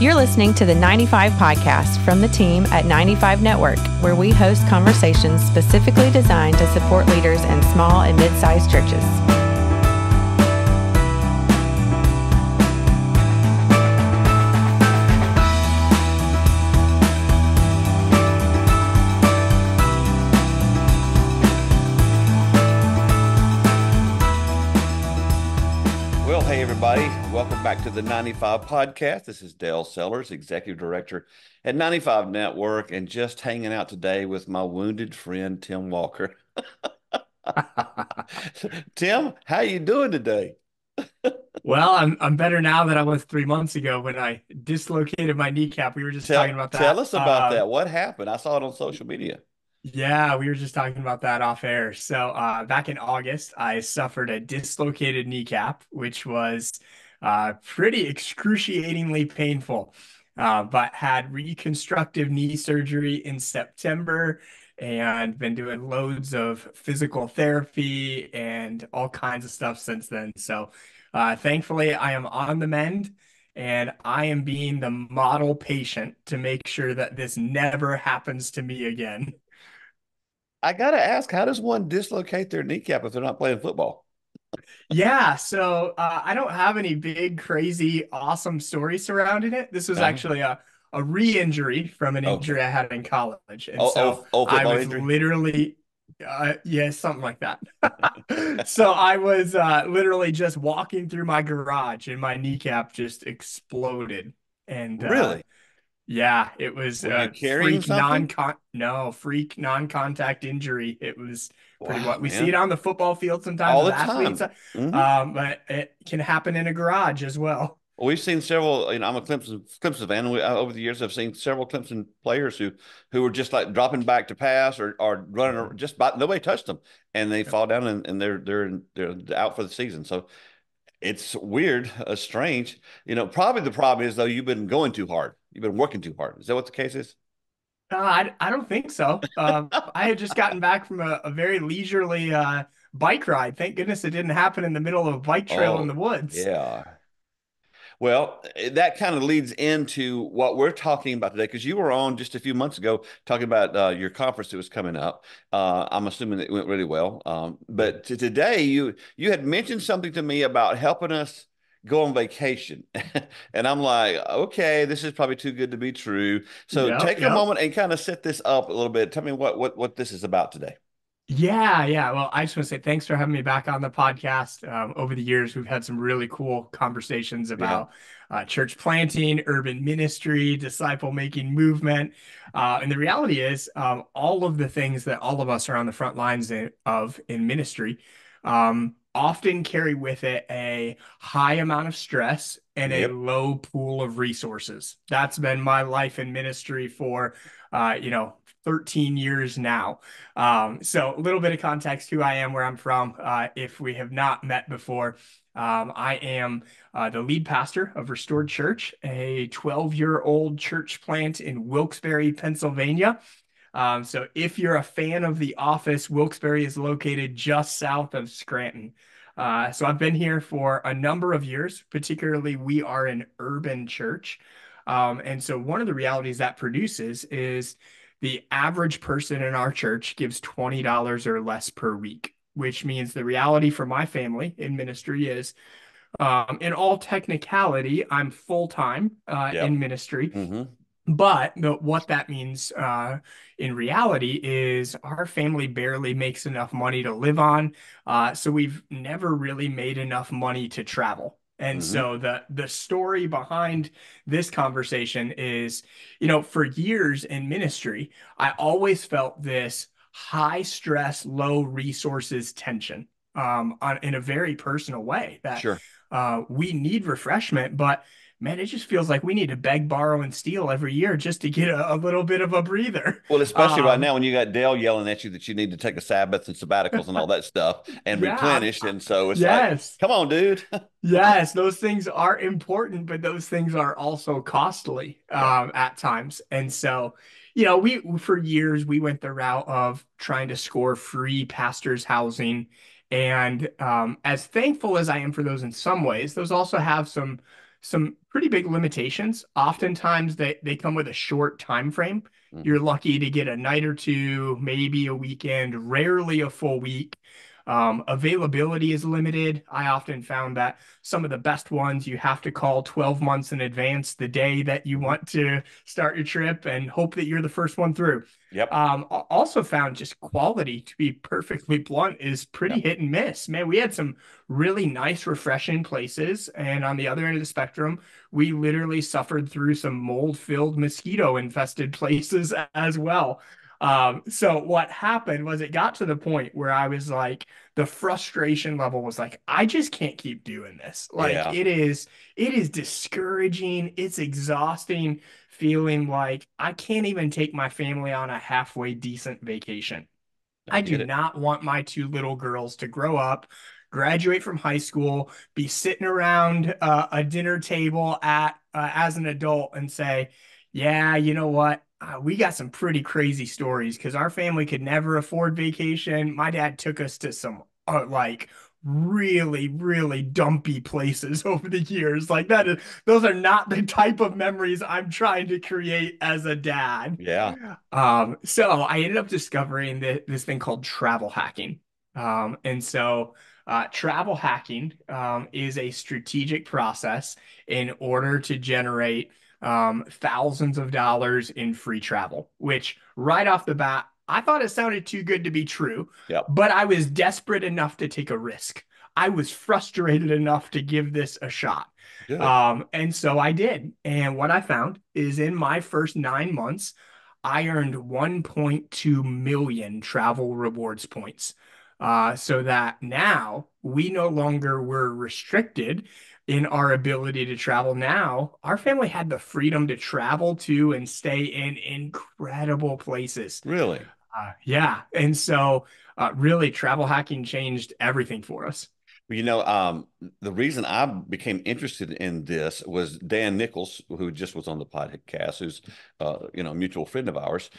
You're listening to the 95 Podcast from the team at 95 Network, where we host conversations specifically designed to support leaders in small and mid-sized churches. Welcome back to the 95 Podcast. This is Dale Sellers, Executive Director at 95 Network, and just hanging out today with my wounded friend, Tim Walker. Tim, how you doing today? Well, I'm better now than I was 3 months ago when I dislocated my kneecap. We were just talking about that. Tell us about that. What happened? I saw it on social media. Yeah, we were just talking about that off air. So back in August, I suffered a dislocated kneecap, which was pretty excruciatingly painful, but had reconstructive knee surgery in September and been doing loads of physical therapy and all kinds of stuff since then. So thankfully, I am on the mend. And I am being the model patient to make sure that this never happens to me again. I got to ask, how does one dislocate their kneecap if they're not playing football? Yeah, so I don't have any big, crazy, awesome stories surrounding it. This was actually a re-injury from an injury I had in college. And so I was injury? literally, yeah, something like that. So I was literally just walking through my garage and my kneecap just exploded. And Really? yeah, it was Were you a carrying something? freak non-contact injury. It was pretty Wow, what we see it man. on the football field sometimes All with the athletes, time. Hmm. but it can happen in a garage as well. Well, we've seen several. I'm a Clemson fan. Over the years, I've seen several Clemson players who were just like dropping back to pass or running just by nobody touched them, and they fall down and they're out for the season. So it's weird, strange. Probably the problem is though you've been going too hard. You've been working too hard. Is that what the case is? I don't think so. I had just gotten back from a very leisurely bike ride. Thank goodness it didn't happen in the middle of a bike trail in the Oh, woods. yeah. Well, that kind of leads into what we're talking about today, because you were on just a few months ago talking about your conference that was coming up. I'm assuming it went really well. But today, you had mentioned something to me about helping us go on vacation, and I'm like, okay, this is probably too good to be true. So Yep, take a yep. moment and kind of set this up a little bit. Tell me what this is about today. Yeah, yeah. Well, I just want to say thanks for having me back on the podcast. Over the years, we've had some really cool conversations Yeah. about church planting, urban ministry, disciple making movement. And the reality is, all of the things that all of us are on the front lines of in ministry often carry with it a high amount of stress and a Yep. low pool of resources. That's been my life in ministry for, 13 years now. So a little bit of context who I am, where I'm from, if we have not met before. I am the lead pastor of Restored Church, a 12-year-old church plant in Wilkes-Barre, Pennsylvania. So if you're a fan of The Office, Wilkes-Barre is located just south of Scranton. So I've been here for a number of years, particularly we are an urban church. And so one of the realities that produces is the average person in our church gives $20 or less per week, which means the reality for my family in ministry is, in all technicality, I'm full-time in Yep. ministry. Mm-hmm. But what that means in reality is our family barely makes enough money to live on. So we've never really made enough money to travel. And Mm-hmm. so the story behind this conversation is, for years in ministry, I always felt this high stress, low resources tension in a very personal way that Sure. we need refreshment, but man, it just feels like we need to beg, borrow, and steal every year just to get a little bit of a breather. Well, especially right Um, now when you got Dale yelling at you that you need to take a Sabbath and sabbaticals and all that stuff and yeah, replenish. And so it's like, yes, come on, dude. yes, those things are important, but those things are also costly Yeah. at times. And so, we for years we went the route of trying to score free pastors' housing. And as thankful as I am for those in some ways, those also have some pretty big limitations. Oftentimes they come with a short time frame. Mhm. You're lucky to get a night or two, maybe a weekend, rarely a full week. Availability is limited. I often found that some of the best ones you have to call 12 months in advance the day that you Mhm. want to start your trip and hope that you're the first one through. Yep. Also found just quality, to be perfectly blunt, is pretty Yep. hit and miss. Man, we had some really nice, refreshing places. And on the other end of the spectrum, we literally suffered through some mold-filled, mosquito-infested places as well. So what happened was it got to the point where I was like, the frustration level was like, I just can't keep doing this. Like Yeah. it is discouraging. It's exhausting feeling like I can't even take my family on a halfway decent vacation. I I do get it. not want my two little girls to grow up, graduate from high school, be sitting around a dinner table at as an adult and say, "Yeah, you know what? We got some pretty crazy stories because our family could never afford vacation. My dad took us to some like really, really dumpy places over the years. Like that is, those are not the type of memories I'm trying to create as a dad." Yeah. So I ended up discovering this thing called travel hacking. Travel hacking is a strategic process in order to generate thousands of dollars in free travel, which right off the bat, I thought it sounded too good to be true, Yep. but I was desperate enough to take a risk. I was frustrated enough to give this a shot. Good. And so I did. And what I found is in my first 9 months, I earned 1.2 million travel rewards points. So that now we no longer were restricted in our ability to travel. Now our family had the freedom to travel to and stay in incredible places. Really. Yeah. And so really travel hacking changed everything for us. Well, the reason I became interested in this was Dan Nichols, who just was on the podcast, who's, a mutual friend of ours.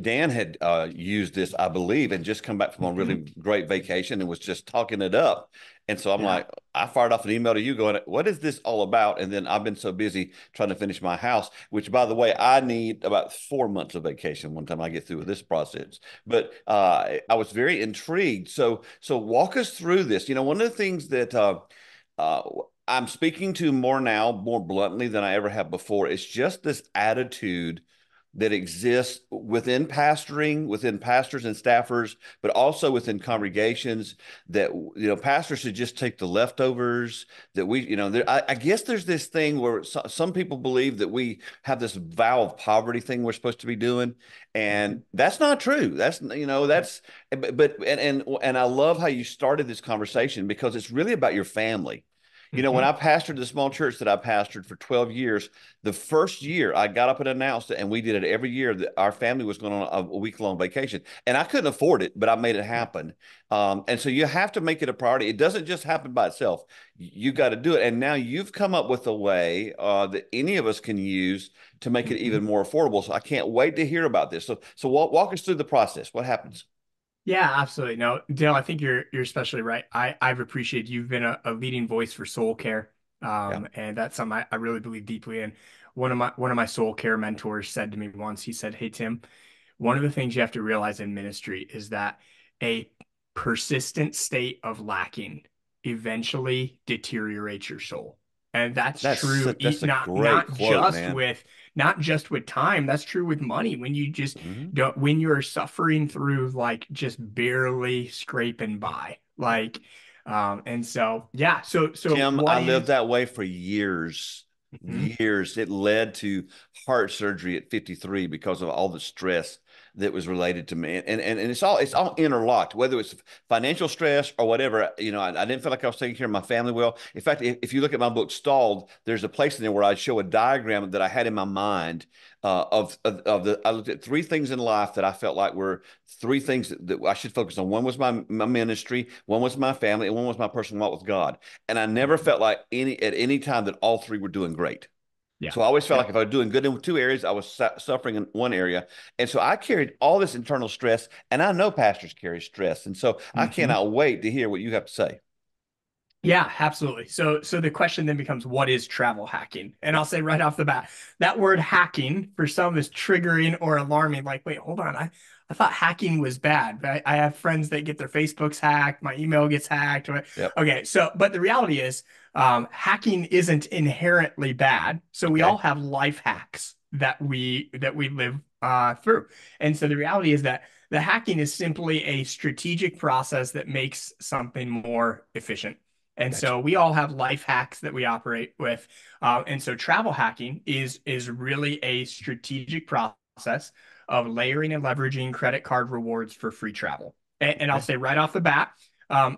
Dan had used this, I believe, and just come back from a really Mhm. great vacation and was just talking it up. And so I'm Yeah. like, I fired off an email to you going, what is this all about? And then I've been so busy trying to finish my house, which, by the way, I need about 4 months of vacation one time I get through with this process. But I was very intrigued. So walk us through this. One of the things that uh, I'm speaking to more now, more bluntly than I ever have before, is just this attitude that exists within pastoring, within pastors and staffers, but also within congregations that, pastors should just take the leftovers that I guess there's this thing where some people believe that we have this vow of poverty thing we're supposed to be doing. And Mhm. that's not true. But I love how you started this conversation because it's really about your family. When Mhm. I pastored the small church that I pastored for 12 years, the first year I got up and announced it, and we did it every year that our family was going on a week-long vacation. And I couldn't afford it, but I made it Yeah. happen. And so you have to make it a priority. It doesn't just happen by itself. You got to do it. And now you've come up with a way that any of us can use to make it even Mhm. more affordable. So I can't wait to hear about this. So walk us through the process. What happens? Yeah, absolutely. No, Dale, I think you're especially right. I've appreciated you've been a leading voice for soul care. Yeah. And that's something I really believe deeply in. One of my soul care mentors said to me once, he said, "Hey Tim, one of the things you have to realize in ministry is that a persistent state of lacking eventually deteriorates your soul." And that's true, That's a not great quote, man. not just with time. That's true with money. When you just Mhm. don't, when you're suffering through like just barely scraping by, like, and so yeah. So Tim, what I lived is? that way for years. Mhm. Years. It led to heart surgery at 53 because of all the stress that was related to me. And it's all interlocked, whether it's financial stress or whatever. I didn't feel like I was taking care of my family well. In fact, if you look at my book Stalled, there's a place in there where I show a diagram that I had in my mind I looked at three things in life that I felt like were three things that I should focus on. One was my ministry, one was my family, and one was my personal walk with God. And I never felt like at any time that all three were doing great. Yeah. So I always felt like Yep. if I was doing good in two areas, I was suffering in one area. And so I carried all this internal stress, and I know pastors carry stress. And so I Mhm. cannot wait to hear what you have to say. Yeah, absolutely. So the question then becomes, what is travel hacking? And I'll say right off the bat, that word hacking for some is triggering or alarming. Like, wait, hold on. I thought hacking was bad. I have friends that get their Facebooks hacked, my email gets hacked. Yep. Okay, so but the reality is, hacking isn't inherently bad. So we Okay. all have life hacks that we live through. And so the reality is that the hacking is simply a strategic process that makes something more efficient. And Gotcha. so we all have life hacks that we operate with. And so travel hacking is really a strategic process of layering and leveraging credit card rewards for free travel. And I'll Okay. say right off the bat,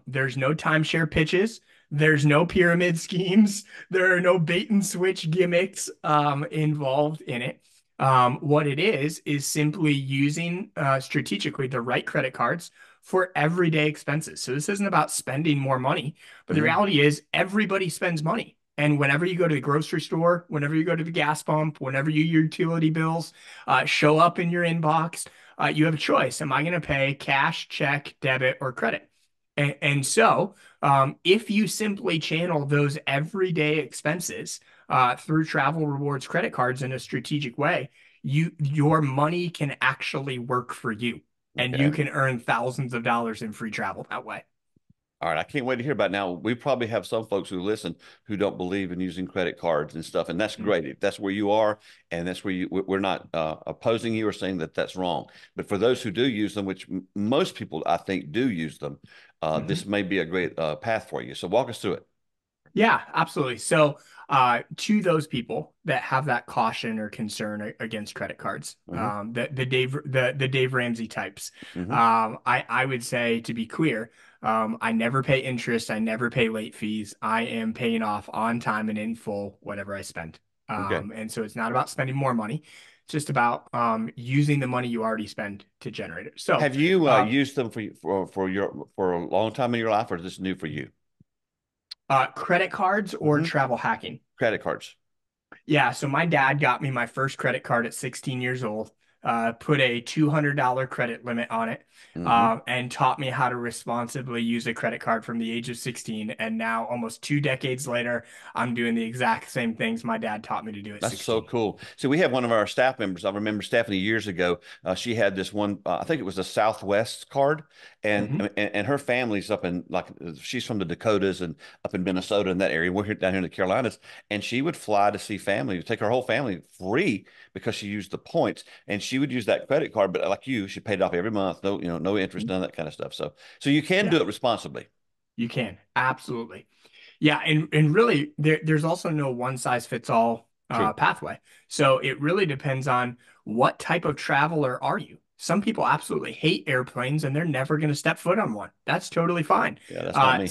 there's no timeshare pitches. There's no pyramid schemes. There are no bait and switch gimmicks involved in it. What it is simply using strategically the right credit cards for everyday expenses. So this isn't about spending more money, but the Hmm. reality is everybody spends money. And whenever you go to the grocery store, whenever you go to the gas pump, whenever your utility bills show up in your inbox, you have a choice. Am I going to pay cash, check, debit, or credit? And so if you simply channel those everyday expenses through travel rewards credit cards in a strategic way, your money can actually work for you, and you Okay. can earn thousands of dollars in free travel that way. All right, I can't wait to hear about it. Now. We probably have some folks who listen who don't believe in using credit cards and stuff, and that's Mhm. great. If that's where you are, and that's where we're not opposing you or saying that that's wrong. But for those who do use them, which most people I think do use them, this Mhm. may be a great path for you. So walk us through it. Yeah, absolutely. So, to those people that have that caution or concern against credit cards, Hmm. the Dave Ramsey types, Hmm. I would say, to be clear, I never pay interest, I never pay late fees. I am paying off on time and in full whatever I spend. Okay. And so it's not about spending more money; it's just about using the money you already spend to generate it. So, Have you uh, used them for a long time in your life, or is this new for you? credit cards or Hmm. travel hacking? Credit cards. Yeah, so my dad got me my first credit card at 16 years old, put a $200 credit limit on it, Hmm. and taught me how to responsibly use a credit card from the age of 16. And now, almost 2 decades later, I'm doing the exact same things my dad taught me to do at That's so 16. cool. So we have one of our staff members. I remember Stephanie years ago. She had this one. I think it was a Southwest card, and Mhm. and her family's up in like she's from the Dakotas and up in Minnesota and that area. We're here down here in the Carolinas, and she would fly to see family, take her whole family free because she used the points, and she would use that credit card. But like you, she paid it off every month. No, no interest, none of that kind of stuff. So you can do Yeah, it responsibly. you can. Absolutely. Yeah, and really there's also no one size fits all True. pathway. So it really depends on what type of traveler are you. Some people absolutely hate airplanes and they're never going to step foot on one. That's totally fine. Yeah, that's not me.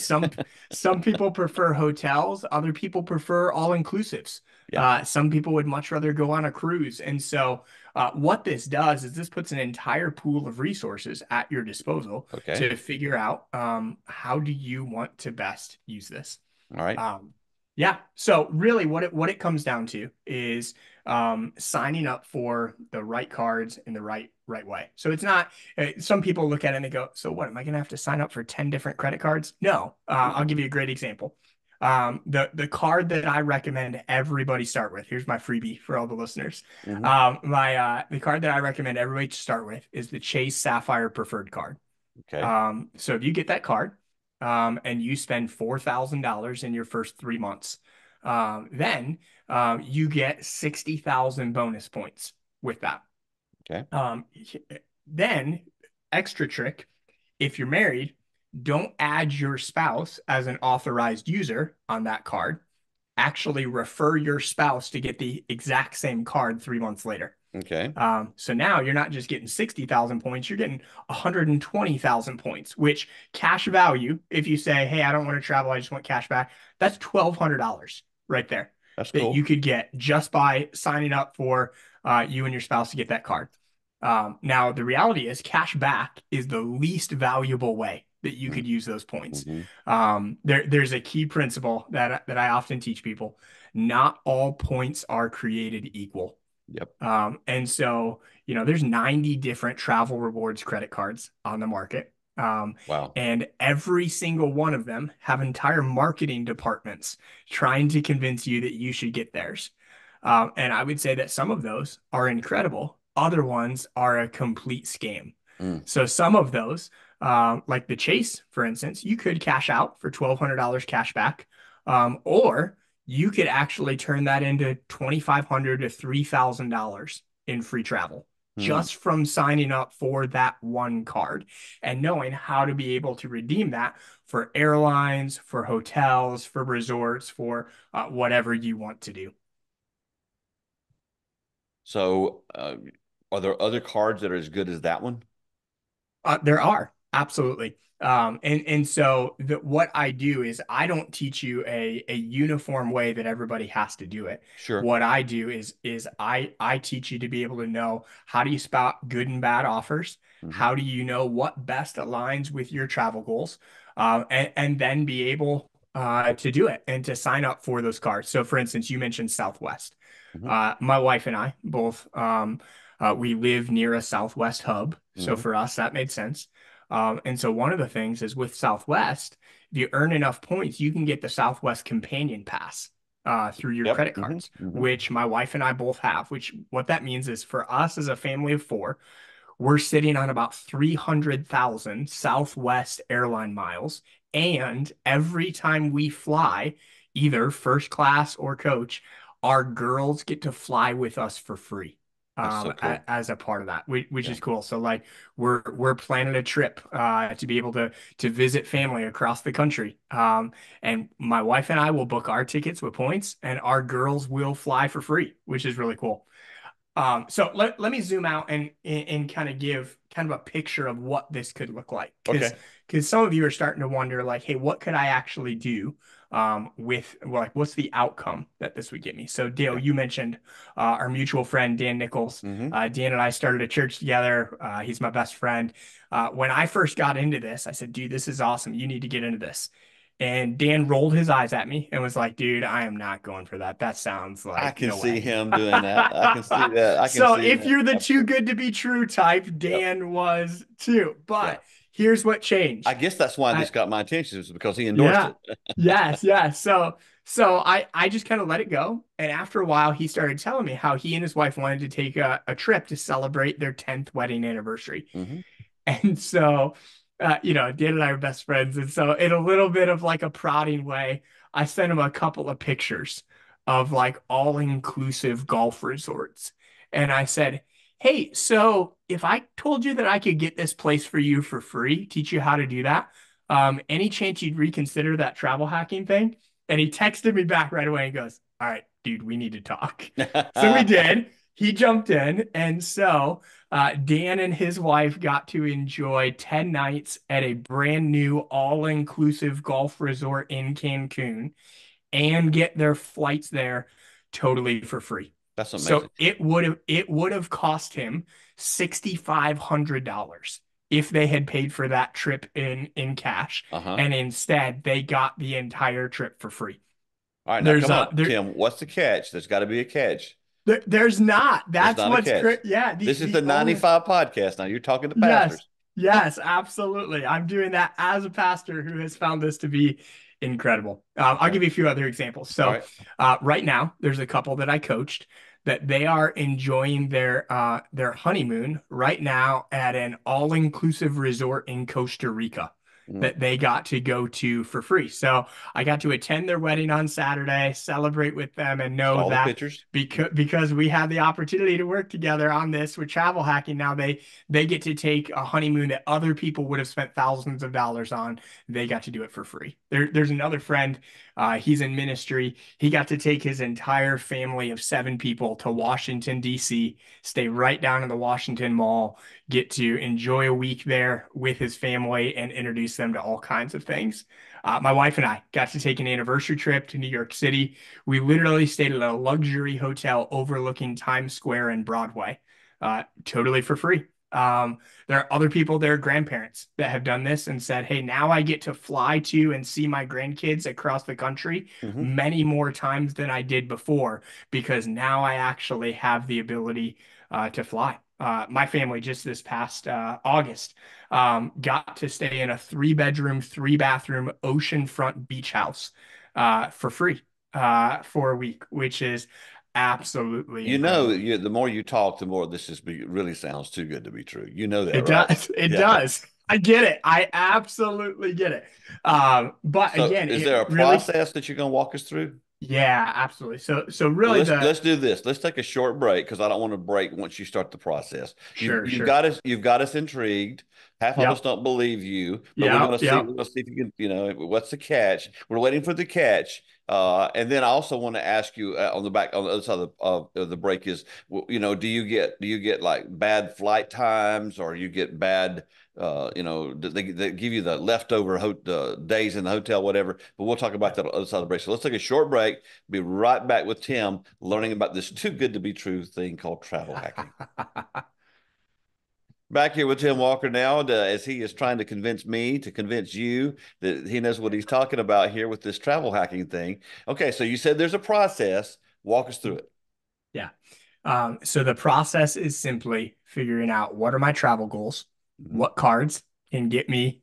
Some people prefer hotels, other people prefer all inclusives. Yeah. Some people would much rather go on a cruise. And so what this does is this puts an entire pool of resources at your disposal Okay. to figure out how do you want to best use this. All right. Um, yeah. So really what it comes down to is signing up for the right cards in the right way. So it's not some people look at it and they go, so what, am I gonna have to sign up for 10 different credit cards? No. I'll No. give you a great example. The card that I recommend everybody start with, here's my freebie for all the listeners. Hmm. My the card that I recommend everybody to start with is the Chase Sapphire Preferred card. Okay. So if you get that card, and you spend $4,000 in your first 3 months, then you get 60,000 bonus points with that. Okay. Um, then, extra trick, if you're married, don't add your spouse as an authorized user on that card. Actually refer your spouse to get the exact same card 3 months later. Okay. So now you're not just getting 60,000 points, you're getting 120,000 points, which cash value, if you say, hey, I don't want to travel, I just want cash back, that's $1,200 right there That's that you cool. could get just by signing up for you and your spouse to get that card. Now, the reality is cash back is the least valuable way that you could use those points. Mm-hmm. There's a key principle that I often teach people. Not all points are created equal. Yep. And so, there's 90 different travel rewards credit cards on the market. Wow. And every single one of them have entire marketing departments trying to convince you that you should get theirs. And I would say that some of those are incredible. Other ones are a complete scam. Mm. So some of those, like the Chase, for instance, you could cash out for $1,200 cash back, or you could actually turn that into $2,500 to $3,000 in free travel Mm. just from signing up for that one card and knowing how to be able to redeem that for airlines, for hotels, for resorts, for whatever you want to do. So, are there other cards that are as good as that one? There are absolutely. And so what I do is I don't teach you a uniform way that everybody has to do it. Sure. What I do is I teach you to be able to know how do you spot good and bad offers? Hmm. How do you know what best aligns with your travel goals? And then be able to do it and to sign up for those cards. So for instance, you mentioned Southwest. Hmm. My wife and I both we live near a Southwest hub, so Hmm. for us that made sense. And so one of the things is with Southwest, if you earn enough points, you can get the Southwest Companion Pass through your Yep. credit Hmm. cards, Hmm. which my wife and I both have. Which what that means is for us as a family of four, we're sitting on about 300,000 Southwest airline miles. And every time we fly, either first class or coach, our girls get to fly with us for free. That's so cool. As a part of that, which Yeah. is cool. So like we're planning a trip to be able to visit family across the country. And my wife and I will book our tickets with points, and our girls will fly for free, which is really cool. So let me zoom out and kind of give kind of a picture of what this could look like. Okay. Because some of you are starting to wonder, like, hey, what could I actually do with well, like what's the outcome that this would get me? So Dale, Yeah. you mentioned our mutual friend Dan Nichols. Hmm. Dan and I started a church together. He's my best friend. When I first got into this, I said, dude, this is awesome. You need to get into this. And Dan rolled his eyes at me and was like, dude, I am not going for that. That sounds I like can no see way. him doing that. I can see that. I can So see if that. you're the too Absolutely. good to be true type, Yep. Dan was too. Yeah. But here's what I changed. guess that's why I, this got my attention is because he endorsed yeah. it. Yes, yes. So I just kind of let it go. And after a while, he started telling me how he and his wife wanted to take a trip to celebrate their 10th wedding anniversary. Hmm. And so, Dan and I are best friends. And so, in a little bit of like a prodding way, I sent him a couple of pictures of like all-inclusive golf resorts. And I said, hey, so if I told you that I could get this place for you for free, teach you how to do that, any chance you'd reconsider that travel hacking thing? And he texted me back right away and goes, all right, dude, we need to talk. So we did. He jumped in. And so, Dan and his wife got to enjoy 10 nights at a brand new all-inclusive golf resort in Cancun and get their flights there totally for free. That's So amazing. it would have cost him $6,500 if they had paid for that trip in cash, Uh-huh. and instead they got the entire trip for free. All right, now There's come a on, there Tim. What's the catch? There's got to be a catch. there's not. There's That's not a what's catch. great. Yeah, This is the the only 95 podcast. Now you're talking to yes, pastors. yes, absolutely. I'm doing that as a pastor who has found this to be incredible. I'll Okay. give you a few other examples. All So, right. right now, there's a couple that I coached that they are enjoying their honeymoon right now at an all-inclusive resort in Costa Rica Mm. that they got to go to for free. So I got to attend their wedding on Saturday, celebrate with them, and know Saw the that pictures. because we had the opportunity to work together on this with travel hacking. Now they get to take a honeymoon that other people would have spent thousands of dollars on. They got to do it for free. There's another friend. He's in ministry. He got to take his entire family of 7 people to Washington, D.C., stay right down in the Washington Mall, get to enjoy a week there with his family and introduce them to all kinds of things. My wife and I got to take an anniversary trip to New York City. We literally stayed at a luxury hotel overlooking Times Square and Broadway, totally for free. There are other people, their grandparents, that have done this and said, hey, now I get to fly to and see my grandkids across the country Hmm. many more times than I did before because now I actually have the ability to fly. My family just this past August got to stay in a 3-bedroom, 3-bathroom oceanfront beach house for free for a week, which is absolutely You know, incredible. the more you talk, the more this really sounds too good to be true. You know that, It right? does. It Yeah. does. I get it. I absolutely get it. But So again, is it there a really, process that you're going to walk us through? yeah, absolutely. So Well, really let's do this. Let's take a short break because I don't want to break once you start the process. You've sure. you've got us intrigued. Half of us Yep. don't believe you, but Yep. we're gonna see if you can, what's the catch? We're waiting for the catch. And then I also want to ask you on the other side of the break is, do you get like bad flight times, or you get bad they give you the leftover days in the hotel, whatever. But we'll talk about that on the other side of the break. So let's take a short break. Be right back with Tim learning about this too good to be true thing called travel hacking. Back here with Tim Walker now, as he is trying to convince me to convince you that he knows what he's talking about here with this travel hacking thing. Okay, so you said there's a process. Walk us through it. Yeah. So the process is simply figuring out what are my travel goals, Mhm. what cards can get me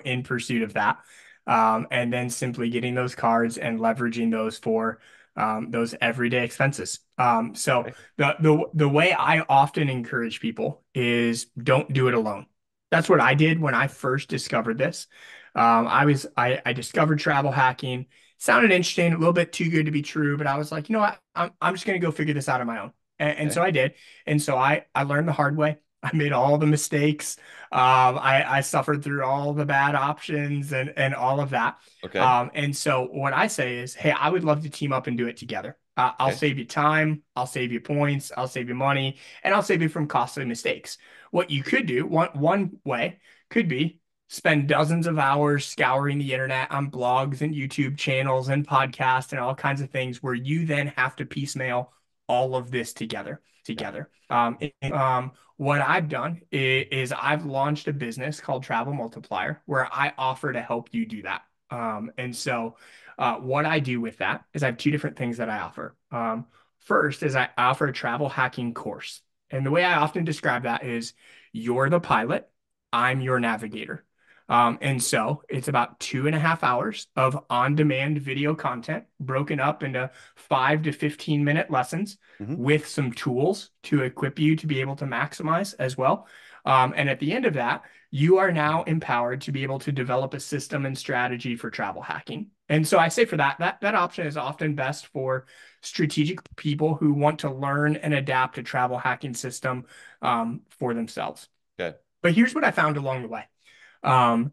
in pursuit of that, and then simply getting those cards and leveraging those for those everyday expenses. So Okay. the way I often encourage people is don't do it alone. That's what I did when I first discovered this. I discovered travel hacking. Sounded interesting, a little bit too good to be true, but I was like, you know what? I'm just gonna go figure this out on my own. And Okay. so I did. And so I learned the hard way. I made all the mistakes. I suffered through all the bad options and all of that. Okay. And so what I say is, hey, I would love to team up and do it together. I'll Okay. save you time, I'll save you points, I'll save you money, and I'll save you from costly mistakes. What you could do, one way could be spend dozens of hours scouring the internet on blogs and YouTube channels and podcasts and all kinds of things where you then have to piecemeal all of this Got it. together. What I've done is I've launched a business called Travel Multiplier where I offer to help you do that. What I do with that is I have two different things that I offer. First is I offer a travel hacking course. And the way I often describe that is you're the pilot, I'm your navigator. And so it's about 2.5 hours of on-demand video content broken up into 5 to 15 minute lessons Hmm. with some tools to equip you to be able to maximize as well. And at the end of that, you are now empowered to be able to develop a system and strategy for travel hacking. And so I say for that option is often best for strategic people who want to learn and adapt a travel hacking system for themselves. Okay. But here's what I found along the way.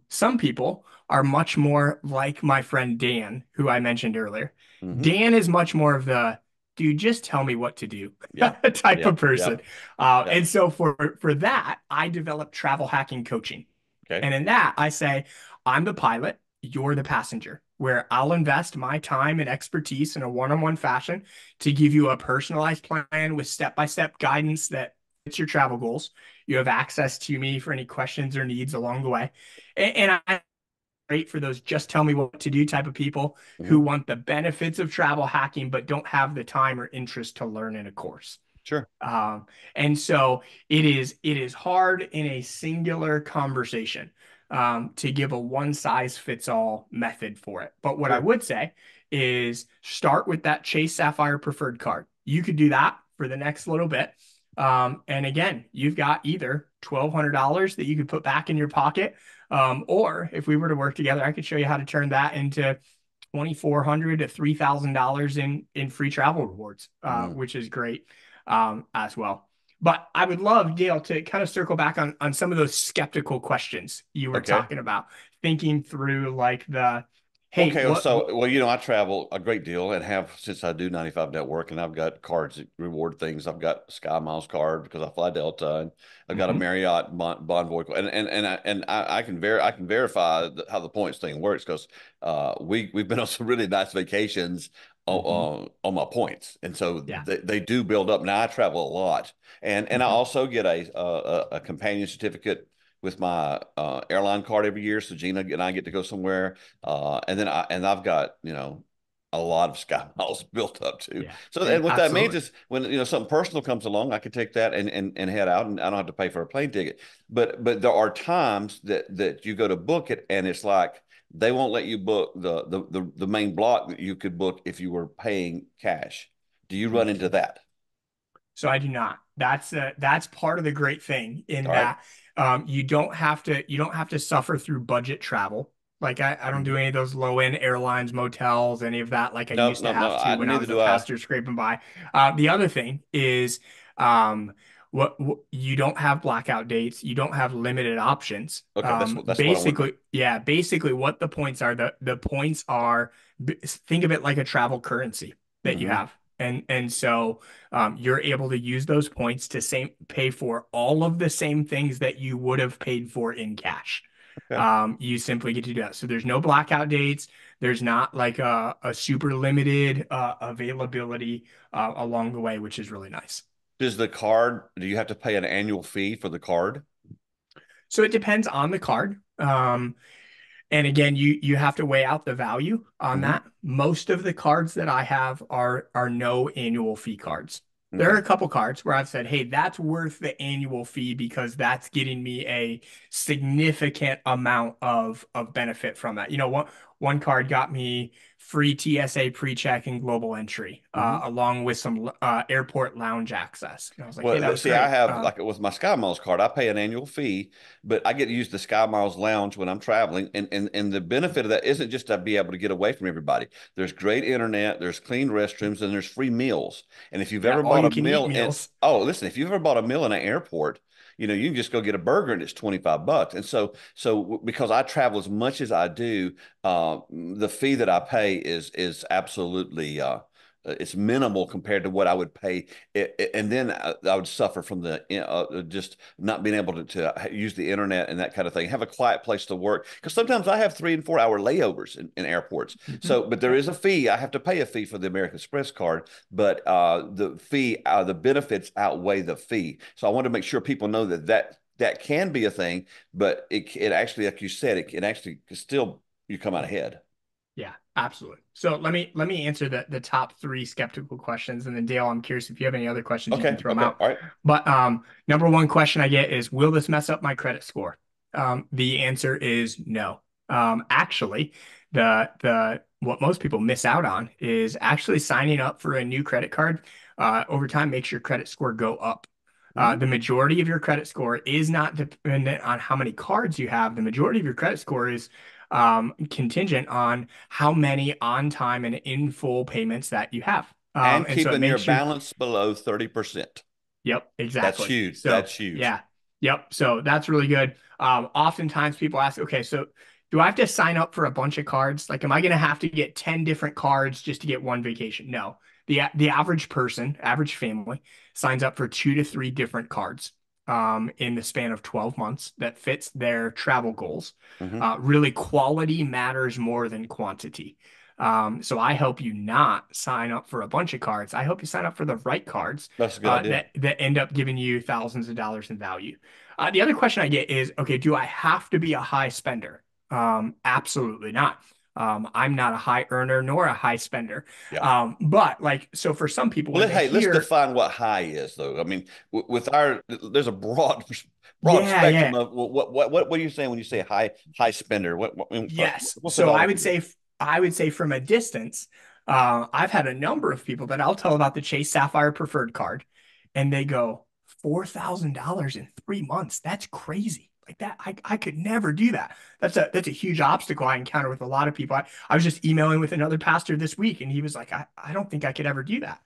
Some people are much more like my friend Dan, who I mentioned earlier. Hmm. Dan is much more of the dude, just tell me what to do Yeah. type Yeah. of Yeah. person. Yeah. And so for that, I developed travel hacking coaching. Okay. And in that, I say, I'm the pilot, you're the passenger, where I'll invest my time and expertise in a one-on-one fashion to give you a personalized plan with step-by-step guidance that fits your travel goals. You have access to me for any questions or needs along the way. And I'm great for those just tell me what to do type of people who Hmm. want the benefits of travel hacking but don't have the time or interest to learn in a course. Sure. And so it is hard in a singular conversation to give a one size fits all method for it. But what I Sure. would say is start with that Chase Sapphire preferred card. You could do that for the next little bit. And again, you've got either $1,200 that you could put back in your pocket, or if we were to work together, I could show you how to turn that into $2,400 to $3,000 in free travel rewards, Mm. which is great as well. But I would love, Dale, to kind of circle back on some of those skeptical questions you were Okay. talking about, thinking through like hey, Okay, what so I travel a great deal and have since I do 95 Network, and I've got cards that reward things. I've got Sky Miles card because I fly Delta, and I've got a Mhm. Marriott Bonvoy, I can verify how the points thing works because we've been on some really nice vacations Mhm. on my points, and so Yeah. they do build up. Now I travel a lot, and I Mhm. also get a companion certificate with my airline card every year. So Gina and I get to go somewhere, and I've got a lot of sky miles built up too. Yeah, So, and what that means absolutely. is when, something personal comes along, I can take that and head out, and I don't have to pay for a plane ticket. But there are times that you go to book it, and it's like they won't let you book the main block that you could book if you were paying cash. Do you run into Mhm. that? So I do not. That's part of the great thing in All right. that you don't have to suffer through budget travel. Like I don't do any of those low end airlines, motels, any of that like I No, used to no, no. have to when I Neither was a do I. pastor scraping by. The other thing is um, what you don't have blackout dates, you don't have limited options. Okay, that's what I want to know. Basically what the points are, the points are think of it like a travel currency that you Hmm. have. And so you're able to use those points to pay for all of the same things that you would have paid for in cash. Okay. You simply get to do that. So there's no blackout dates. There's not like a super limited availability along the way, which is really nice. Do you have to pay an annual fee for the card? So it depends on the card. And again, you have to weigh out the value on Hmm. that. Most of the cards that I have are no annual fee cards. There are Okay. a couple cards where I've said, hey, that's worth the annual fee because that's getting me a significant amount of benefit from that. One card got me free TSA pre-check and global entry, Hmm. along with some airport lounge access. And I was like, hey, that Well, was see, I great. have like with my Sky Miles card, I pay an annual fee, but I get to use the Sky Miles Lounge when I'm traveling, and the benefit of that isn't just to be able to get away from everybody. There's great internet, there's clean restrooms, and there's free meals. And if you've Yeah, ever all bought you a can eat meal, and meals. oh, listen, if you've ever bought a meal in an airport, you can just go get a burger and it's $25. And so because I travel as much as I do, the fee that I pay is absolutely it's minimal compared to what I would pay, and then I would suffer from the just not being able to use the internet and that kind of thing. Have a quiet place to work because sometimes I have 3 and 4 hour layovers in airports. Mhm. So, but there Yep. is a fee. I have to pay a fee for the American Express card, but the benefits outweigh the fee. So I want to make sure people know that can be a thing, but it actually, like you said, it can actually still you come out ahead. Yeah, absolutely. So let me answer the top three skeptical questions, and then Dale, I'm curious if you have any other questions, you can Okay. throw them Okay. out. All right. But number one question I get is, will this mess up my credit score? The answer is no. Actually, the what most people miss out on is actually signing up for a new credit card. Over time, makes your credit score go up. The Mm. majority of your credit score is not dependent on how many cards you have. The majority of your credit score is contingent on how many on time and in full payments that you have. And And so it keeping your makes you, balance below 30%. yep, That's exactly. huge. So That's huge. yeah, yep. So that's really good. Oftentimes people ask, okay, so do I have to sign up for a bunch of cards? Like, am I going to have to get 10 different cards just to get one vacation? No. The average person, average family signs up for 2 to 3 different cards in the span of 12 months that fits their travel goals. Hmm. Really, quality matters more than quantity. So I hope you not sign up for a bunch of cards. I hope you sign up for the right cards That's a good idea. that end up giving you thousands of dollars in value. The other question I get is, okay, do I have to be a high spender? Absolutely not. I'm not a high earner nor a high spender. Yeah. But like, so for some people, Well, when they hey, let's hear, define what high is, though. I mean, with there's a broad yeah, spectrum yeah, of what are you saying when you say high spender? yes. What's it So all mean? I would say from a distance, I've had a number of people that I'll tell about the Chase Sapphire Preferred card, and they go $4,000 in 3 months. That's crazy. Like that, I could never do that. That's a huge obstacle I encounter with a lot of people. I was just emailing with another pastor this week, and he was like, I don't think I could ever do that.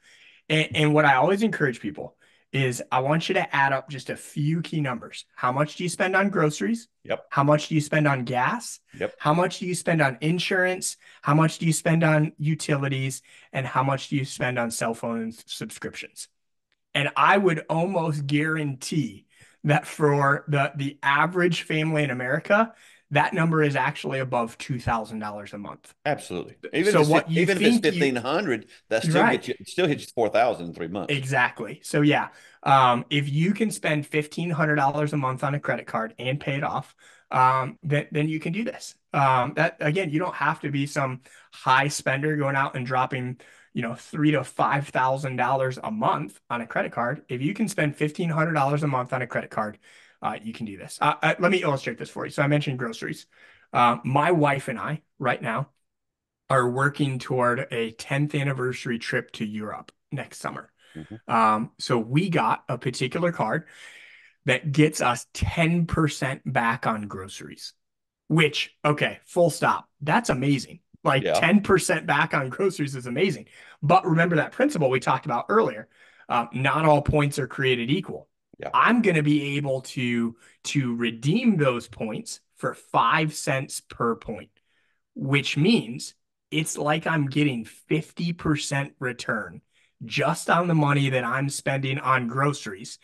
And what I always encourage people is I want you to add up just a few key numbers. How much do you spend on groceries? Yep. How much do you spend on gas? Yep. How much do you spend on insurance? How much do you spend on utilities? And how much do you spend on cell phone subscriptions? And I would almost guarantee that for the average family in America, that number is actually above $2,000 a month. Absolutely. So what you Even if it's think 1,500, that you're still right. gets you, it still hits you 4,000 in 3 months. Exactly. So yeah, if you can spend $1,500 a month on a credit card and pay it off, then you can do this. That again, you don't have to be some high spender going out and dropping, $3,000 to $5,000 a month on a credit card. If you can spend $1,500 a month on a credit card, you can do this. Let me illustrate this for you. So I mentioned groceries. My wife and I right now are working toward a 10th anniversary trip to Europe next summer. Mhm. So we got a particular card that gets us 10% back on groceries, which, okay, full stop. That's amazing. Like Yeah. 10% back on groceries is amazing. But remember that principle we talked about earlier. Not all points are created equal. Yeah. I'm going to be able to redeem those points for 5 cents per point, which means it's like I'm getting 50% return just on the money that I'm spending on groceries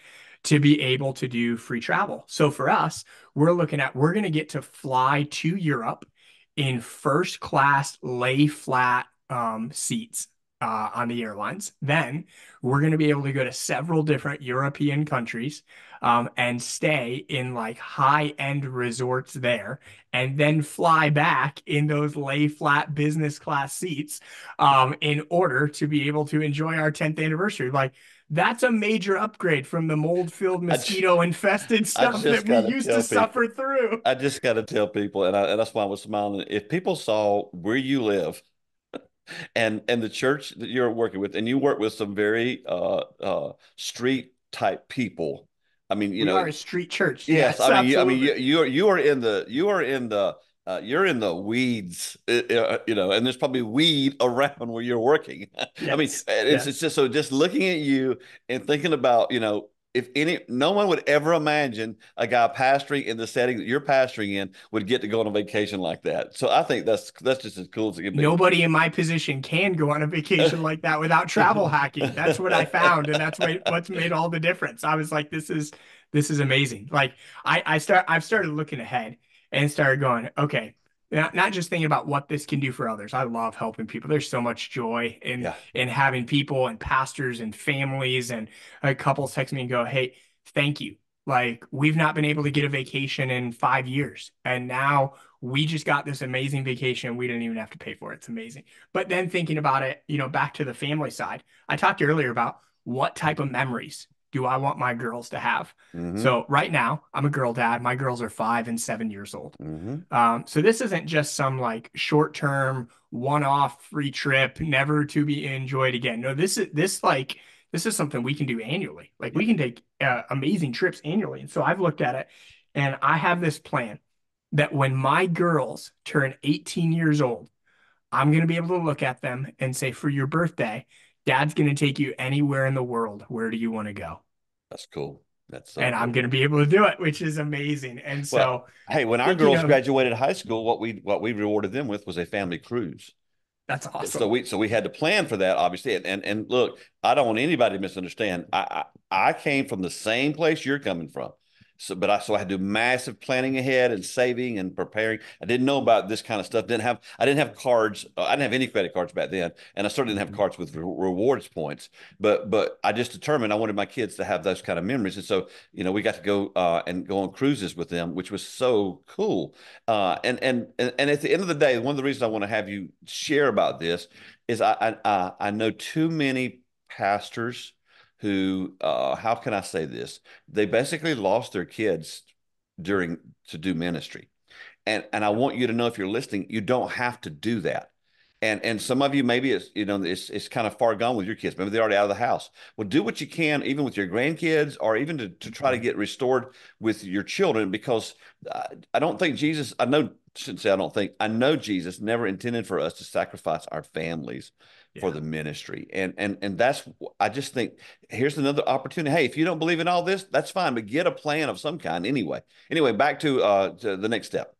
to be able to do free travel. So for us, we're going to get to fly to Europe in first class lay flat seats on the airlines. Then we're going to be able to go to several different European countries and stay in like high end resorts there, and then fly back in those lay flat business class seats in order to be able to enjoy our 10th anniversary. Like, that's a major upgrade from the mold-filled, I, ju- mosquito-infested I stuff just that we got to used to tell people. suffer through. I just got to tell people, and that's why I was smiling. If people saw where you live and the church that you're working with, and you work with some very street type people. I mean, We are a street church. yes, Yes, I mean, absolutely. you're in the weeds, and there's probably weed around where you're working. I mean, Yes, it's yes. just so just looking at you and thinking about, if no one would ever imagine a guy pastoring in the setting that you're pastoring in would get to go on a vacation like that. So I think that's just as cool as it can be. Nobody in my position can go on a vacation like that without travel hacking. That's what I found, and that's what's made all the difference. I was like, this is amazing. Like I've started looking ahead and started going, okay, not just thinking about what this can do for others. I love helping people. There's so much joy in Yeah. having people and pastors and families and couples text me and go, hey, thank you. Like, we've not been able to get a vacation in 5 years, and now we just got this amazing vacation. We didn't even have to pay for it. It's amazing. But then thinking about it, back to the family side, I talked earlier about what type of memories do I want my girls to have. Hmm. So right now, I'm a girl dad. My girls are 5 and 7 years old. Hmm. So this isn't just some like short-term, one-off free trip, never to be enjoyed again. No, this is something we can do annually. Like, Yeah. we can take amazing trips annually. And so I've looked at it, and I have this plan that when my girls turn 18 years old, I'm going to be able to look at them and say, for your birthday, dad's going to take you anywhere in the world. Where do you want to go? That's cool. That's so And I'm cool. going to be able to do it, which is amazing. And Well, so hey, when our thinking girls of graduated high school, what we rewarded them with was a family cruise. that's So awesome. we had to plan for that, obviously. And look, I don't want anybody to misunderstand. I came from the same place you're coming from. So I had to do massive planning ahead and saving and preparing. I didn't know about this kind of stuff. I didn't have cards. I didn't have any credit cards back then, and I certainly didn't have Mhm. cards with rewards points. But I just determined I wanted my kids to have those kind of memories, and so we got to go and go on cruises with them, which was so cool. And at the end of the day, one of the reasons I want to have you share about this is I know too many pastors who how can I say this? They basically lost their kids during to do ministry. And I want you to know, if you're listening, you don't have to do that. And some of you, maybe it's kind of far gone with your kids. Maybe they're already out of the house. Well, do what you can, even with your grandkids, or even to try to get restored with your children, because I don't think Jesus, I know, shouldn't say I don't think, I know Jesus never intended for us to sacrifice our families for Yeah. the ministry. And that's, I just think, here's another opportunity. Hey, if you don't believe in all this, that's fine, but get a plan of some kind anyway. Anyway, back to the next step.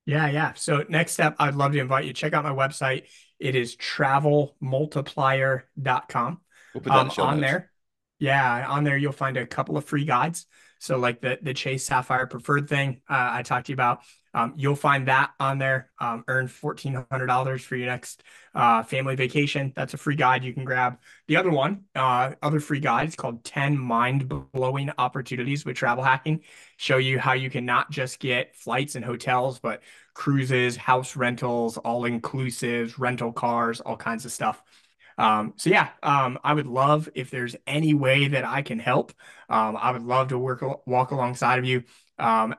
Yeah, yeah. So next step, I'd love to invite you. Check out my website. It is travelmultiplier.com. We'll put that in the show On notes. there, yeah, on there you'll find a couple of free guides. So like the Chase Sapphire Preferred thing I talked to you about. You'll find that on there. Earn $1,400 for your next family vacation. That's a free guide you can grab. The other one, other free guide, it's called 10 Mind-Blowing Opportunities with Travel Hacking. Show you how you can not just get flights and hotels, but cruises, house rentals, all inclusives, rental cars, all kinds of stuff. I would love if there's any way that I can help. I would love to walk alongside of you.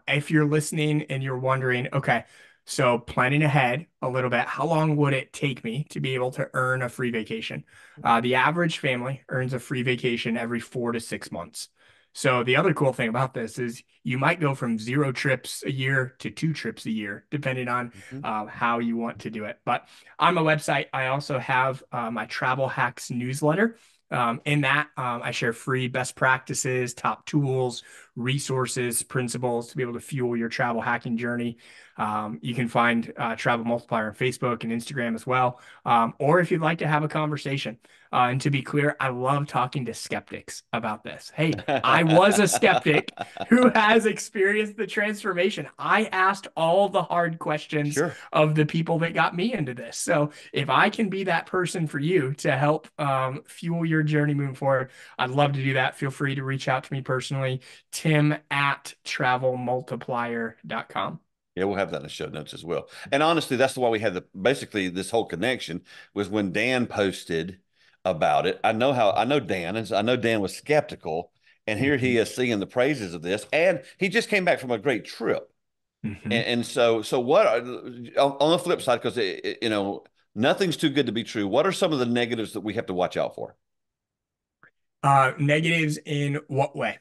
If you're listening and you're wondering, okay, so planning ahead a little bit, how long would it take me to be able to earn a free vacation? The average family earns a free vacation every 4 to 6 months. So the other cool thing about this is you might go from 0 trips a year to 2 trips a year, depending on Mhm. how you want to do it. But on my website, I also have my Travel Hacks newsletter. In that, I share free best practices, top tools, resources, principles to be able to fuel your travel hacking journey. You can find Travel Multiplier on Facebook and Instagram as well. Or if you'd like to have a conversation. And to be clear, I love talking to skeptics about this. Hey, I was a skeptic who has experienced the transformation. I asked all the hard questions Sure. of the people that got me into this. So if I can be that person for you to help fuel your journey moving forward, I'd love to do that. Feel free to reach out to me personally, tim@travelmultiplier.com. Yeah, we'll have that in the show notes as well. And honestly, that's why we had basically this whole connection was when Dan posted about it. I know Dan, and I know Dan was skeptical, and here he is singing the praises of this, and he just came back from a great trip. Mhm. And so what on the flip side, because nothing's too good to be true. What are some of the negatives that we have to watch out for? Negatives in what way?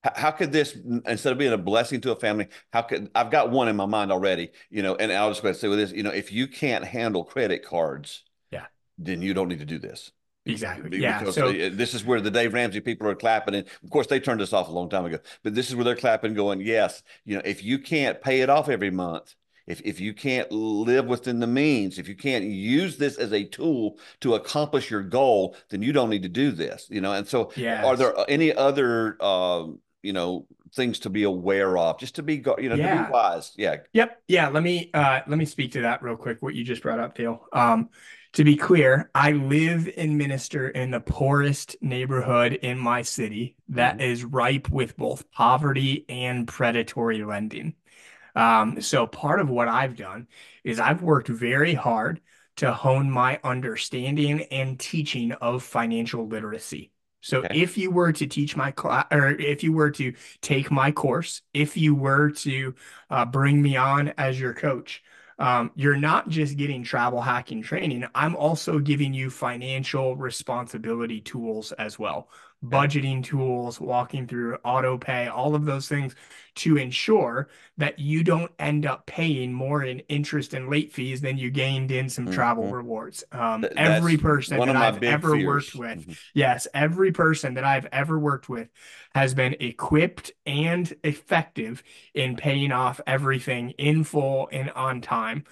How could this, instead of being a blessing to a family, how could I've got one in my mind already, and I'll just go ahead and say with this, if you can't handle credit cards, Yeah, then you don't need to do this. exactly. Yeah. Because So this is where the Dave Ramsey people are clapping. And of course, they turned us off a long time ago, but this is where they're clapping, going, yes, if you can't pay it off every month, if you can't live within the means, if you can't use this as a tool to accomplish your goal, then you don't need to do this. And so, are yes. there any other, things to be aware of, just to to be Yeah. wise? Yeah. Yep. Yeah. Let me speak to that real quick, what you just brought up, Dale. To be clear, I live and minister in the poorest neighborhood in my city that Mhm. is ripe with both poverty and predatory lending. So part of what I've done is I've worked very hard to hone my understanding and teaching of financial literacy. So Okay. if you were to teach my class, or if you were to take my course, if you were to bring me on as your coach, you're not just getting travel hacking training. I'm also giving you financial responsibility tools as well, Okay. budgeting tools, walking through auto pay, all of those things to ensure that you don't end up paying more in interest and late fees than you gained in some travel Mhm. rewards. Every That's person one that of my I've big ever worked fears. with, Mhm. yes, every person that I've ever worked with has been equipped and effective in paying off everything in full and on time,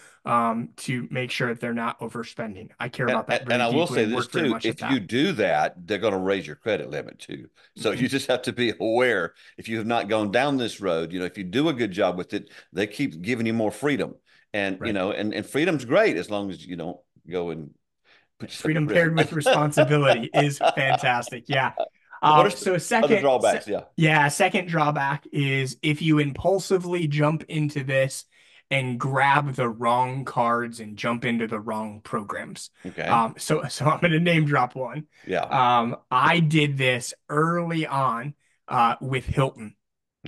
to make sure that they're not overspending. I care And, about that and and very I will deeply say and this work very too: much at if you that. do that, they're going to raise your credit limit too. So you Mhm. just have to be aware. If you have not gone down this road, if you do a good job with it, they keep giving you more freedom. And Right. and freedom's great as long as you don't go and put yourself in Freedom prison. paired with responsibility is fantastic. Yeah. What are So other second, drawbacks? Yeah. yeah, second drawback is if you impulsively jump into this and grab the wrong cards and jump into the wrong programs. Okay. So I'm going to name drop one. Yeah. I did this early on with Hilton.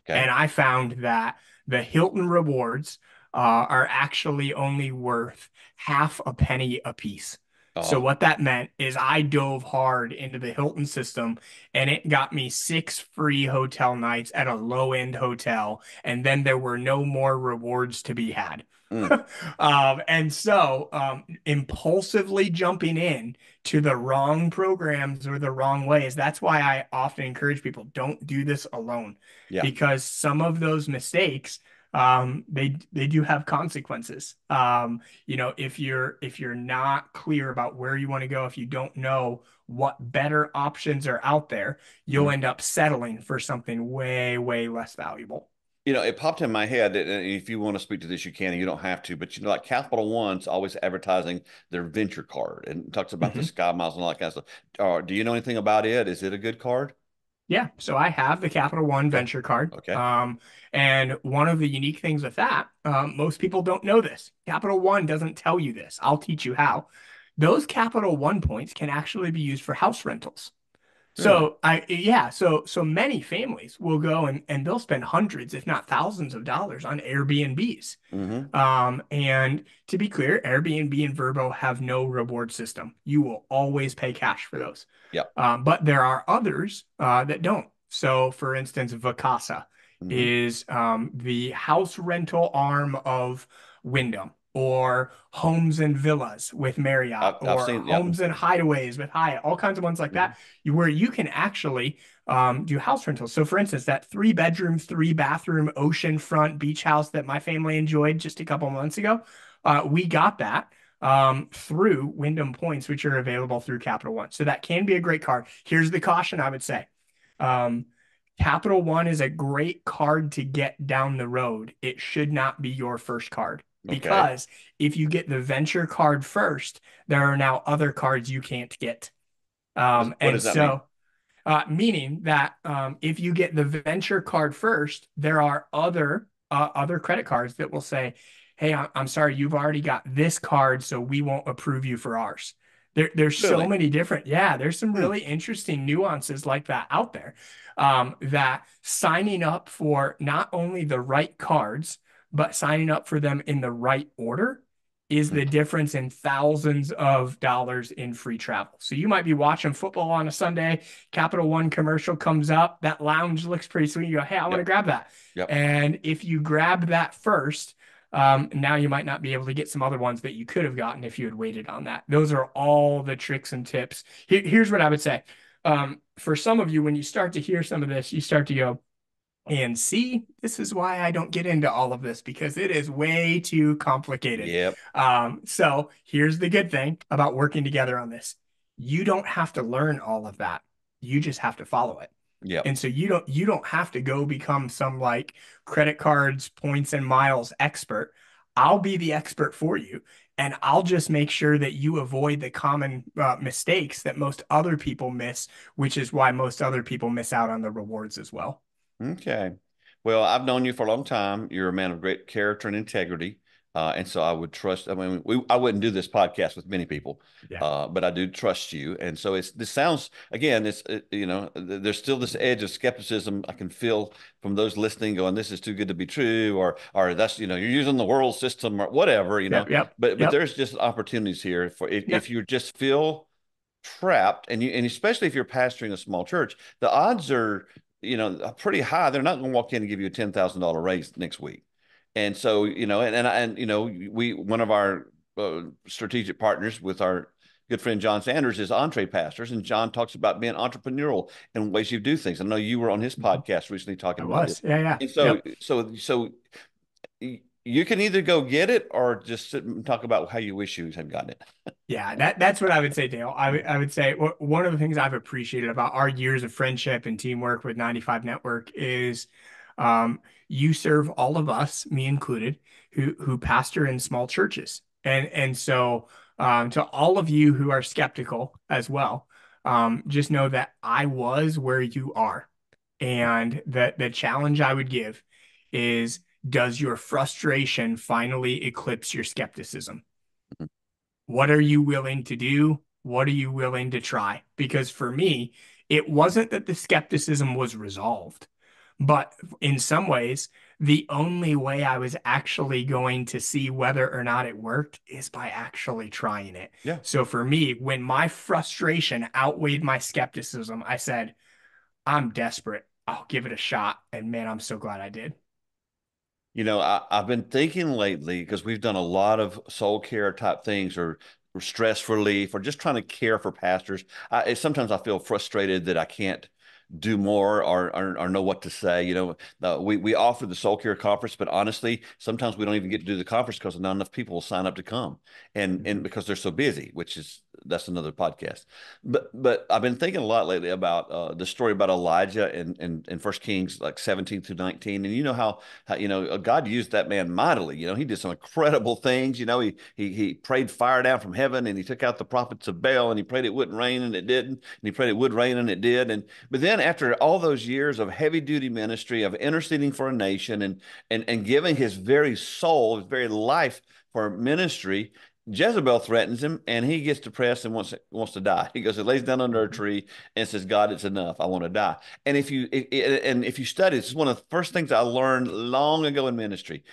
Okay. And I found that the Hilton rewards are actually only worth half a penny a piece. So Oh. what that meant is I dove hard into the Hilton system and it got me 6 free hotel nights at a low-end hotel, and then there were no more rewards to be had. Mm. Impulsively jumping in to the wrong programs or the wrong ways. That's why I often encourage people, don't do this alone, Yeah. because some of those mistakes, they do have consequences. If you're not clear about where you want to go, if you don't know what better options are out there, you'll Mhm. end up settling for something way, way less valuable. It popped in my head, and if you want to speak to this, you can, and you don't have to, but like Capital One's always advertising their venture card and talks about the Mhm. Sky Miles and all that kind of stuff. Do you know anything about it? Is it a good card? Yeah, so I have the Capital One Okay. Venture Card. Okay. And one of the unique things with that, most people don't know this. Capital One doesn't tell you this. I'll teach you how. Those Capital One points can actually be used for house rentals. Really? So many families will go and they'll spend hundreds, if not thousands of dollars on Airbnbs. Mm-hmm. And to be clear, Airbnb and Verbo have no reward system. You will always pay cash for those. Yep. But there are others that don't. So, for instance, Vacasa Mm-hmm. is the house rental arm of Wyndham, or Homes and Villas with Marriott, I've or seen, yep. Homes and Hideaways with Hyatt, all kinds of ones like Mm-hmm. that, where you can actually do house rentals. So, for instance, that 3 bedroom, 3 bathroom oceanfront beach house that my family enjoyed just a couple months ago, we got that through Wyndham points, which are available through Capital One. So that can be a great card. Here's the caution I would say. Um, Capital One is a great card to get down the road. It should not be your first card, Okay. because if you get the venture card first, there are now other cards you can't get. What And does that mean? so meaning that if you get the venture card first, there are other credit cards that will say, "Hey, I'm sorry, you've already got this card, so we won't approve you for ours." There's so Really? many different, yeah, there's some Hmm. really interesting nuances like that out there. That signing up for not only the right cards, but signing up for them in the right order is the difference in thousands of dollars in free travel. So you might be watching football on a Sunday, Capital One commercial comes up, that lounge looks pretty sweet. You go, "Hey, I want to Yep. grab that." Yep. And if you grab that first, now you might not be able to get some other ones that you could have gotten if you had waited on that. Those are all the tricks and tips. Here's what I would say. For some of you, when you start to hear some of this, you start to go, and see, this is why I don't get into all of this, because it is way too complicated. Yep. So here's the good thing about working together on this. You don't have to learn all of that. You just have to follow it. Yep. And so you don't have to go become some like credit cards, points and miles expert. I'll be the expert for you. And I'll just make sure that you avoid the common mistakes that most other people miss, which is why most other people miss out on the rewards as well. Okay. Well, I've known you for a long time. You're a man of great character and integrity. And so I would trust, I mean, I wouldn't do this podcast with many people, Yeah. but I do trust you. And so this sounds, again, there's still this edge of skepticism I can feel from those listening going, this is too good to be true, or that's, you're using the world system or whatever, Yep. Yep. but Yep. there's just opportunities here for Yep. if you just feel trapped, and especially if you're pastoring a small church, the odds are, pretty high. They're not going to walk in and give you a $10,000 raise next week. And so, we, one of our strategic partners with our good friend John Sanders is Entree Pastors, and John talks about being entrepreneurial and ways you do things. I know you were on his podcast recently I talking about was. this. Yeah. Yeah. And so, Yep. you can either go get it or just sit and talk about how you wish you had gotten it. Yeah. That's what I would say, Dale. I would say one of the things I've appreciated about our years of friendship and teamwork with 95 Network is you serve all of us, me included, who pastor in small churches. And so to all of you who are skeptical as well, just know that I was where you are. And the challenge I would give is, does your frustration finally eclipse your skepticism? What are you willing to do? What are you willing to try? Because for me, it wasn't that the skepticism was resolved, but in some ways, the only way I was actually going to see whether or not it worked is by actually trying it. Yeah. So for me, when my frustration outweighed my skepticism, I said, I'm desperate. I'll give it a shot. And man, I'm so glad I did. I've been thinking lately because we've done a lot of soul care type things or stress relief or just trying to care for pastors. Sometimes I feel frustrated that I can't do more or know what to say. We offer the soul care conference, but honestly, sometimes we don't even get to do the conference because not enough people will sign up to come, and because they're so busy, which is that's another podcast. But I've been thinking a lot lately about the story about Elijah in First Kings like 17 through 19, and you know how God used that man mightily. He did some incredible things. He prayed fire down from heaven, and he took out the prophets of Baal, and he prayed it wouldn't rain, and it didn't, and he prayed it would rain, and it did. But then after all those years of heavy duty ministry, of interceding for a nation, and giving his very soul, his very life for ministry, Jezebel threatens him, and he gets depressed and wants to die. He goes and lays down under a tree and says, "God, it's enough. I want to die." And if you study, this is one of the first things I learned long ago in ministry.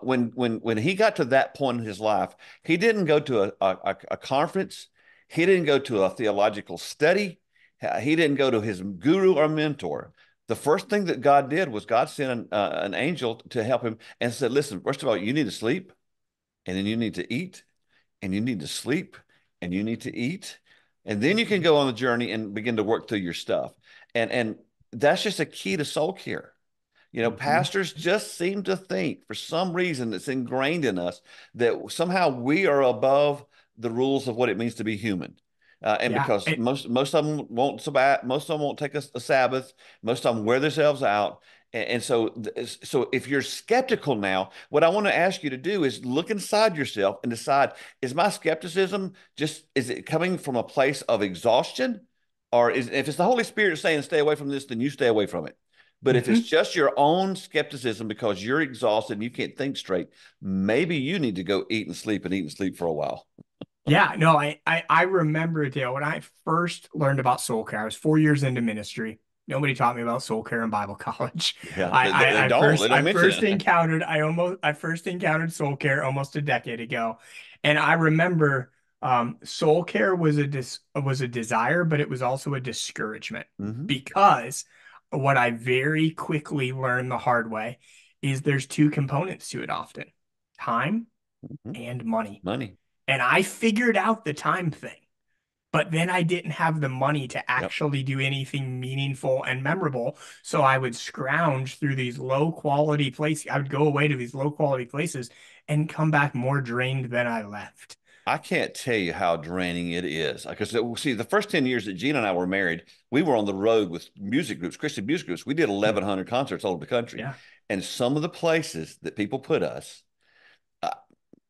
When he got to that point in his life, he didn't go to a conference. He didn't go to a theological study. He didn't go to his guru or mentor. The first thing that God did was God sent an angel to help him and said, "Listen, first of all, you need to sleep, and then you need to eat, and you need to sleep, and you need to eat, and then you can go on the journey and begin to work through your stuff." And that's just a key to soul care. Pastors just seem to think, for some reason that's ingrained in us, that somehow we are above the rules of what it means to be human. And because most of them won't Sabbath, most of them won't take a Sabbath, most of them wear themselves out. And so if you're skeptical now, what I want to ask you to do is look inside yourself and decide, is my skepticism is it coming from a place of exhaustion? Or if it's the Holy Spirit saying stay away from this, then you stay away from it. But if it's just your own skepticism because you're exhausted and you can't think straight, maybe you need to go eat and sleep for a while. Yeah, no, I remember, Dale, when I first learned about soul care, I was 4 years into ministry. Nobody taught me about soul care in Bible college. Yeah, I first encountered soul care almost a decade ago. And I remember soul care was a desire, but it was also a discouragement, because what I very quickly learned the hard way is there's two components to it often: time and money. And I figured out the time thing, but then I didn't have the money to actually do anything meaningful and memorable. So I would scrounge through these low quality places. I would go away to these low quality places and come back more drained than I left. I can't tell you how draining it is. Because see, the first 10 years that Gina and I were married, we were on the road with music groups, Christian music groups. We did 1,100 concerts all over the country. Yeah. And some of the places that people put us,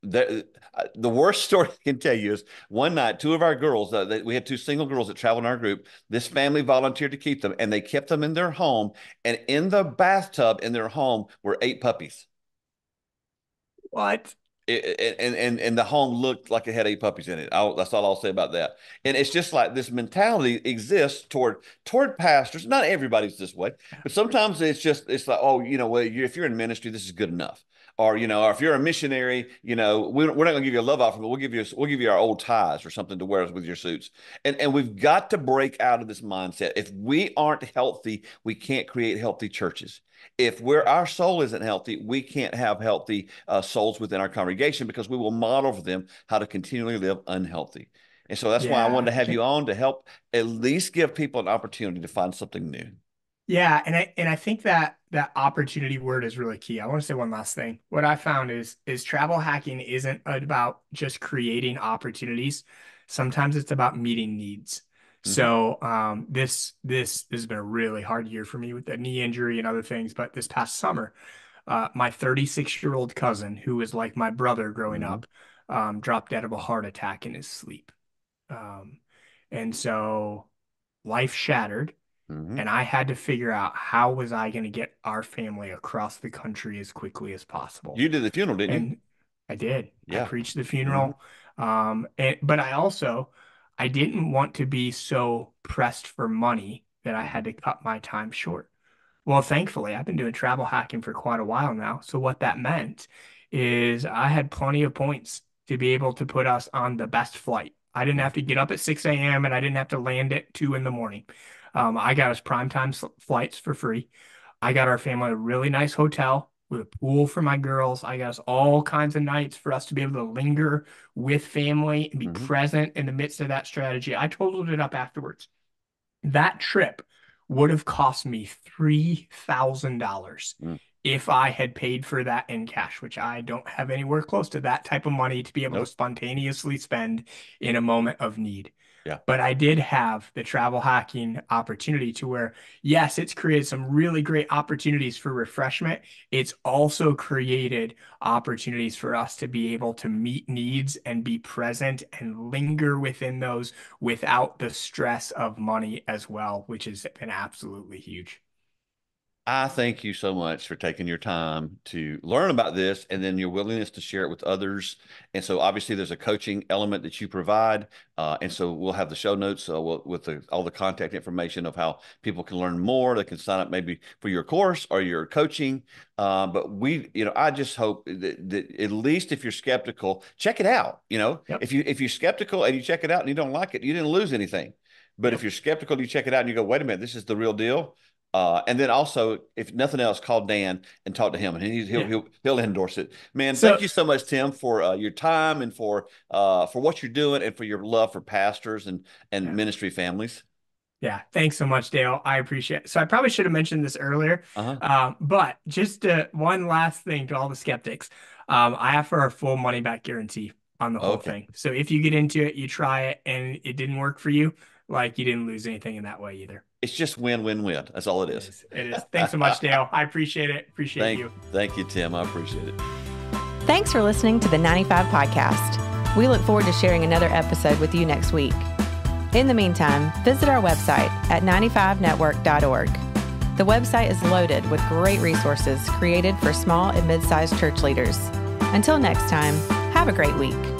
the worst story I can tell you is one night, two of our girls, we had two single girls that traveled in our group. This family volunteered to keep them, and they kept them in their home. And in the bathtub in their home were 8 puppies. What? And the home looked like it had 8 puppies in it. That's all I'll say about that. And it's just like this mentality exists toward pastors. Not everybody's this way, but sometimes it's like, oh, well, if you're in ministry, this is good enough. Or if you're a missionary, we're not going to give you a love offering, but we'll give you our old ties or something to wear with your suits. And we've got to break out of this mindset. If we aren't healthy, we can't create healthy churches. If our soul isn't healthy, we can't have healthy souls within our congregation, because we will model for them how to continually live unhealthy. And so that's why I wanted to have you on, to help at least give people an opportunity to find something new. Yeah, and I think that opportunity word is really key. I want to say one last thing. What I found is travel hacking isn't about just creating opportunities. Sometimes it's about meeting needs. So this has been a really hard year for me with the knee injury and other things. But this past summer, my 36-year-old cousin, who was like my brother growing up, dropped dead of a heart attack in his sleep. And so life shattered. And I had to figure out, how was I going to get our family across the country as quickly as possible. You did the funeral, didn't you? I did. Yeah. I preached the funeral. But I didn't want to be so pressed for money that I had to cut my time short. Well, thankfully, I've been doing travel hacking for quite a while now. So what that meant is I had plenty of points to be able to put us on the best flight. I didn't have to get up at 6 a.m. and I didn't have to land at 2 in the morning. I got us primetime flights for free. I got our family a really nice hotel with a pool for my girls. I got us all kinds of nights for us to be able to linger with family and be present in the midst of that strategy. I totaled it up afterwards. That trip would have cost me $3,000 if I had paid for that in cash, which I don't have anywhere close to that type of money to be able to spontaneously spend in a moment of need. Yeah. But I did have the travel hacking opportunity to where, yes, it's created some really great opportunities for refreshment. It's also created opportunities for us to be able to meet needs and be present and linger within those without the stress of money as well, which has been absolutely huge. I thank you so much for taking your time to learn about this and then your willingness to share it with others. And so obviously there's a coaching element that you provide. And so we'll have the show notes with all the contact information of how people can learn more. They can sign up maybe for your course or your coaching. But I just hope that at least if you're skeptical, check it out. Yep. If you're skeptical and you check it out and you don't like it, you didn't lose anything. But if you're skeptical, you check it out and you go, wait a minute, this is the real deal. And then also, if nothing else, call Dan and talk to him, and he'll endorse it. Man, thank you so much, Tim, for your time and for what you're doing and for your love for pastors and ministry families. Yeah, thanks so much, Dale. I appreciate it. So I probably should have mentioned this earlier, but just one last thing to all the skeptics. I offer our full money back guarantee on the whole thing. So if you get into it, you try it, and it didn't work for you, like you didn't lose anything in that way either. It's just win-win-win. That's all it is. It is. Thanks so much, Dale. I appreciate it. Appreciate you. Thank you, Tim. I appreciate it. Thanks for listening to the 95 Podcast. We look forward to sharing another episode with you next week. In the meantime, visit our website at 95network.org. The website is loaded with great resources created for small and mid-sized church leaders. Until next time, have a great week.